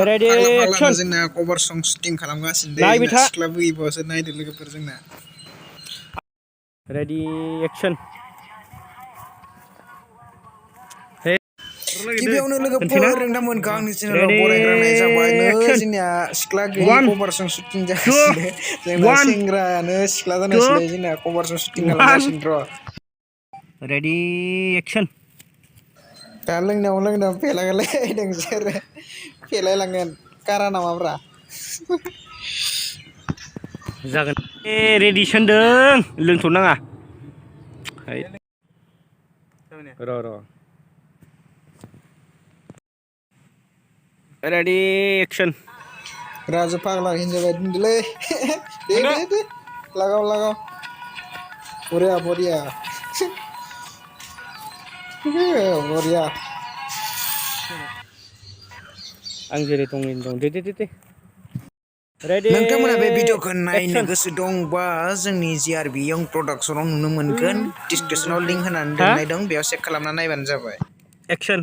ready action जोंना कभार सं shooting खालामगासिनो दे नाय बिथा सिख्ला बुयैबावसो नायदो लोगोफोर जोंना ready action गिबियावनो लोगोफोर नोंथांमोनखौ आंनि चेनेलाव ready बरायग्रोनाय जाबाय नो action जोंनिया सिख्ला गैयि one कभार सं शुटिं two जागासिनो जोंना one सेंग्रायानो सिख्ला two जानायसोलाय जोंना कभार सं शुटिं one खालामगासिनो र' ready action दा लोंनायाव फेलागालाय नोंसोरो फेलायलांगोन कारा नामाब्रा जागोन रेडि सोंदों लोंथ'नाङा र' रेडि एक्सन राजु फाग्ला हिन्जाव बायदि नुदोंलै दे लागाव बरिया बरिया आं जेरै दं दे रेडि नोंथांमोना बे भिडिअखौ नायनो एक्सन गोसो दंबा जोंनि जिआरबि यं प्रडाक्सनाव नुनो मोनगोन डिसक्रिपसनाव लिंक होनानै हा दोननाय दं बेयाव चेक खालामना नायबानो जाबाय एक्सन